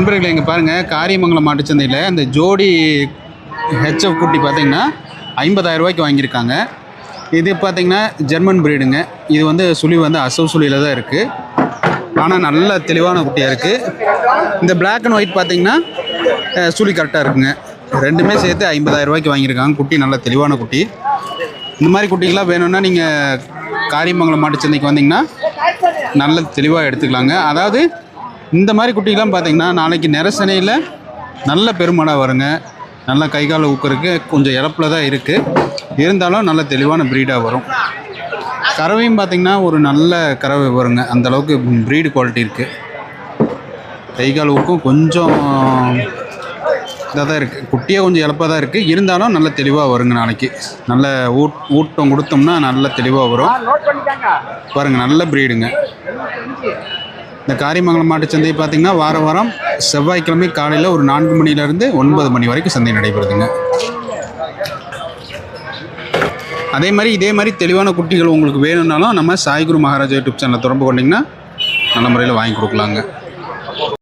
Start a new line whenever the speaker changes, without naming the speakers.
நண்பர்களே இங்கே பாருங்கள், காரியமங்கலம் மாட்டுச்சந்தையில் அந்த ஜோடி ஹெச்எஃப் குட்டி பார்த்திங்கன்னா 50,000 ரூபாய்க்கு வாங்கியிருக்காங்க. இது பார்த்திங்கன்னா ஜெர்மன் ப்ரீடுங்க. இது வந்து சுழி வந்து அசவு சுழியில் தான் இருக்குது. ஆனால் நல்ல தெளிவான குட்டியாக இருக்குது. இந்த பிளாக் அண்ட் ஒயிட் பார்த்திங்கன்னா சுழி கரெக்டாக இருக்குங்க. ரெண்டுமே சேர்த்து 50,000 ரூபாய்க்கு வாங்கியிருக்காங்க. குட்டி நல்ல தெளிவான குட்டி. இந்த மாதிரி குட்டிகளாம் வேணும்னா நீங்கள் காரியமங்கலம் மாட்டுச்சந்தைக்கு வந்தீங்கன்னா நல்ல தெளிவாக எடுத்துக்கலாங்க. அதாவது இந்த மாதிரி குட்டிகளாம் பார்த்திங்கன்னா நாளைக்கு நெரசனையில் நல்ல பெருமாடாக வருங்க. நல்லா கை கால் ஊக்கருக்கு கொஞ்சம் இழப்பில் தான் இருக்குது. இருந்தாலும் நல்ல தெளிவான ப்ரீடாக வரும். கறவையும் பார்த்திங்கன்னா ஒரு நல்ல கறவை வருங்க. அந்தளவுக்கு ப்ரீடு குவாலிட்டி இருக்குது. கை கால் ஊக்கம் கொஞ்சம் இதாக தான் இருக்குது. குட்டியாக கொஞ்சம் இழப்பாக தான் இருக்குது. இருந்தாலும் நல்ல தெளிவாக வருங்க. நாளைக்கு நல்ல ஊட்டம் கொடுத்தோம்னா நல்ல தெளிவாக வரும். பாருங்கள், நல்ல ப்ரீடுங்க. இந்த காரியமங்கலம் மாட்டுச்சந்தை பார்த்திங்கன்னா வாரம் செவ்வாய்க்கிழமை காலையில் ஒரு 4 மணிலேருந்து 9 மணி வரைக்கும் சந்தை நடைபெறுதுங்க. இதே மாதிரி தெளிவான குட்டிகள் உங்களுக்கு வேணும்னாலும் நம்ம சாய்குரு மகாராஜா யூடியூப் சேனலை தொடர்பு கொண்டிங்கன்னா நல்ல முறையில் வாங்கி கொடுக்கலாங்க.